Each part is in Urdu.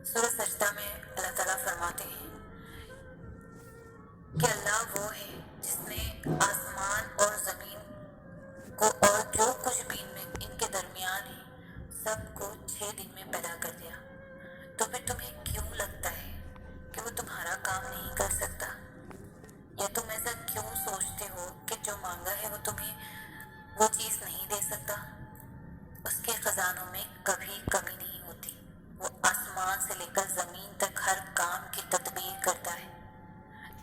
سورہ سجدہ میں اللہ تعالیٰ فرماتے ہیں کہ اللہ وہ ہے جس نے آسمان اور زمین کو اور جو کچھ بھی ان کے درمیان ہے سب کو 6 دن میں پیدا کر دیا. تو پھر تمہیں کیوں لگتا ہے کہ وہ تمہارا کام نہیں کر سکتا؟ یا تم ایسا کیوں سوچتے ہو کہ جو مانگا ہے وہ تمہیں وہ چیز نہیں دے سکتا؟ اس کے خزانوں میں کبھی کمی نہیں ہوتی. وہ آسمان سے لے کر زمین تک ہر کام کی تدبیر کرتا ہے.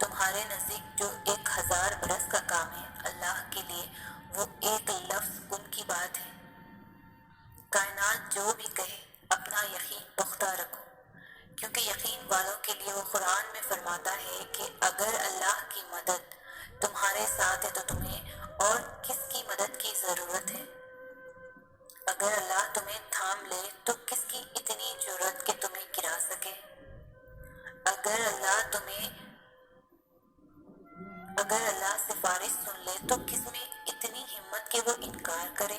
تمہارے نزدیک جو 1000 برس کا کام ہے اللہ کے لیے وہ ایک لفظ کن کی بات ہے. کائنات جو بھی کہے اپنا یقین پختہ رکھو، کیونکہ یقین والوں کے لیے وہ قرآن میں فرماتا ہے کہ اگر اللہ کی مدد تمہارے ساتھ ہے تو تمہیں اور کس کی مدد کی ضرورت ہے؟ اگر اللہ تمہیں تھام لے تو کس کی اتنی جرأت کہ تمہیں گرا سکے؟ اگر اللہ سفارش سن لے تو کس میں اتنی ہمت کہ وہ انکار کرے؟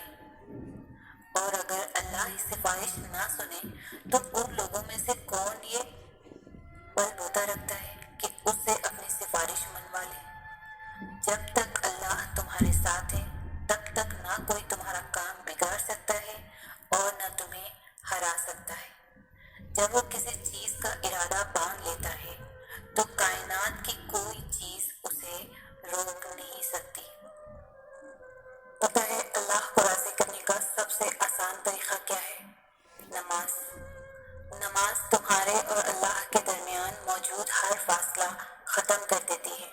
اور اگر اللہ ہی سفارش نہ سنے تو ان لوگوں میں سے کون یہ بل بوتا رکھتا ہے کہ اس سے اپنی سفارش منوا لے؟ جب تک اللہ تمہارے ساتھ ہے تب تک نہ کوئی تمہارا کام بگاڑ سکتا ہے اور نہ تمہیں ہرا سکتا ہے. جب وہ کسی چیز کا ارادہ باندھ لیتا ہے تو کائنات کی کوئی چیز اسے روک نہیں سکتی. پتہ ہے اللہ کو راضی کرنے کا سب سے آسان طریقہ کیا ہے؟ نماز. نماز تمہارے اور اللہ کے درمیان موجود ہر فاصلہ ختم کر دیتی ہے،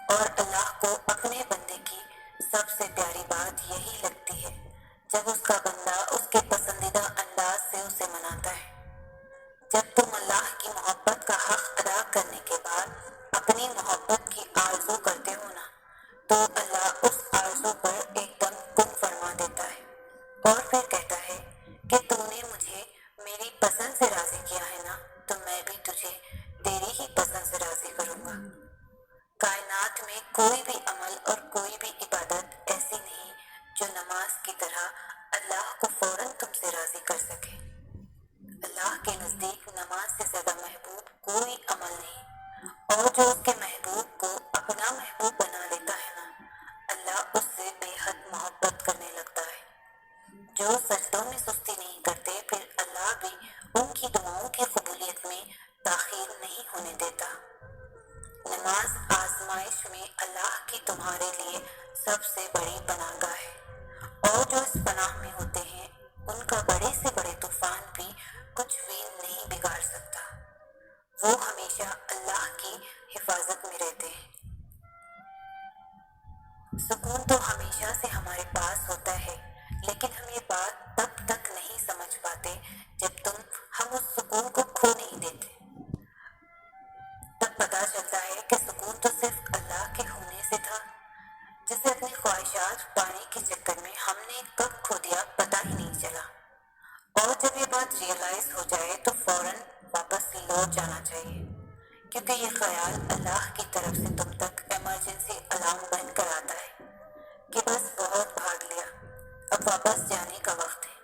اور اللہ کو اپنے بندے کی سب سے پیاری بات یہی لگتی ہے جب اس کا بندہ اس کے پسندیدہ انداز سے اسے مناتا ہے. جب تم اللہ کی محبت کا حق ادا کرنے کے بعد اپنی محبت کی آرزو کرتے ہو نا، تو اللہ اس آرزو پر ایک دم کن فرما دیتا ہے اور پھر کہتا ہے کہ تو نے مجھے میری پسند سے راضی کیا ہے نا، تو میں بھی تجھے تیری ہی پسند سے راضی کروں گا. کائنات میں کوئی بھی عمل اور کوئی بھی عبادت ایسی نہیں جو نماز کی طرح اللہ کو فوراً تم سے راضی کر سکے. اللہ کے نزدیک نماز سے زیادہ محبوب کوئی عمل نہیں، اور جو اس کے محبوب کو اپنا محبوب بنا لیتا ہے نا، اللہ اس سے بے حد محبت کرنے لگتا ہے. جو سجدوں میں سستی نہیں کرتے پھر اللہ بھی ان کی دعاؤں کی قبولیت میں تاخیر نہیں ہونے دیتا. نماز آزمائش میں اللہ کی تمہارے لیے سب سے بڑی پناہ گاہ ہے، اور جو اس پناہ میں ہوتے ہیں ان کا بڑے سے بڑے طوفان بھی کچھ بھی نہیں بگاڑ سکتا. وہ ہمیشہ اللہ کی حفاظت میں رہتے ہیں. سکون تو ہمیشہ سے ہمارے پاس ہوتا ہے، لیکن ہم یہ بات تب تک نہیں سمجھ پاتے جب ہم اس سکون کو کھو نہیں دیتے. تب پتہ چلتا ہے کہ سکون تو صرف اللہ کے ہونے سے تھا، جسے اپنی خواہشات پانے کے چکر میں ہم نے کب کھو دیا پتہ ہی نہیں چلا. اور جب یہ بات ریئلائز ہو جائے تو فوراً واپس لوٹ جانا چاہیے، کیونکہ یہ خیال اللہ کی طرف سے تم تک ایمرجنسی الارم بن کر آتا ہے کہ بس بہت بھاگ لیا، اب واپس جانے کا وقت ہے.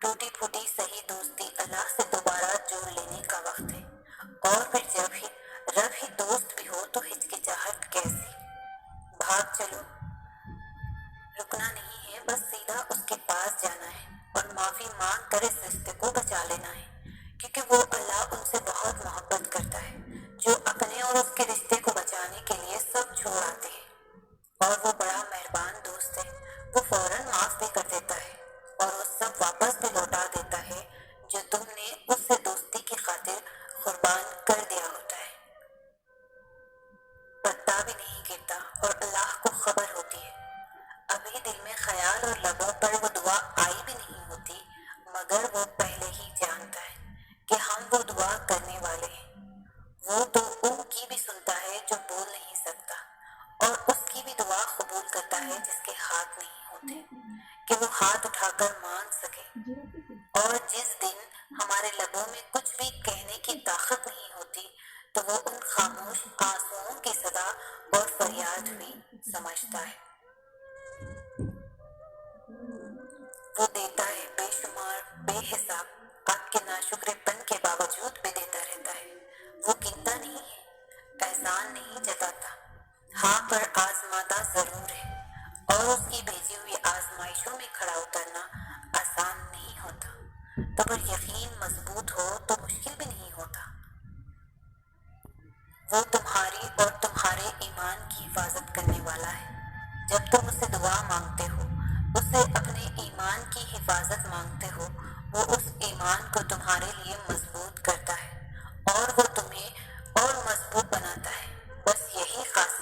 ٹوٹی پھوٹی صحیح دوستی اللہ سے دوبارہ جوڑ لینے کا وقت ہے. اور پھر جب ہی رب ہی دوست بھی ہو تو ہچکچاہٹ کیسی؟ بھاگ چلو. رکنا نہیں ہے، بس سیدھا اس کے پاس جانا ہے اور معافی مانگ کر اس رشتے کو بچا لینا ہے، کیونکہ وہ اللہ ان سے بہت محبت کرتا ہے جو اپنے اور اس کے رشتے کو بچانے کے لیے سب چھوڑ آتے ہیں. اور وہ بڑا مہربان دوست ہے، وہ فوراً معاف بھی کر دیتا ہے اور وہ سب واپس بھی لوٹا دیتا ہے جو تم نے اس سے دوستی کی خاطر قربان کر دیا ہوتا ہے. پتا بھی نہیں گرتا اور اللہ کو خبر ہوتی ہے. ابھی دل میں خیال اور لبوں پر وہ دعا آئی بھی نہیں ہوتی، مگر وہ پہلے ہی جانتا ہے کہ ہم وہ دعا کرنے والے ہیں. وہ تو ان کی بھی سنتا ہے جو بول نہیں سکتا، اور اس کی بھی دعا قبول کرتا ہے جس کے ہاتھ نہیں ہوتے کہ وہ ہاتھ اٹھا کر مانگ سکے. اور جس دن ہمارے لبوں میں کچھ بھی کہنے کی طاقت نہیں ہوتی تو وہ ان خاموش آنسوؤں کی صدا اور فریاد بھی سمجھتا ہے. وہ دیتا ہے بے شمار بے حساب، آپ کے ناشکر پن کے باوجود بھی دیتا اطمینان نہیں جتاتا، ہاں پر آزماتا ضرور ہے، اور اس کی بھیجی ہوئی آزمائشوں میں کھڑا اترنا آسان نہیں ہوتا، تو پر یقین مضبوط ہو تو مشکل بھی نہیں ہوتا۔ وہ تمہاری اور تمہارے ایمان کی حفاظت کرنے والا ہے۔ جب تم اسے دعا مانگتے ہو، اسے اپنے ایمان کی حفاظت مانگتے ہو، وہ اس ایمان کو تمہارے لیے مضبوط کرتا ہے اور وہ تمہیں اور مضبوط بناتا ہے۔ بس یہی خاص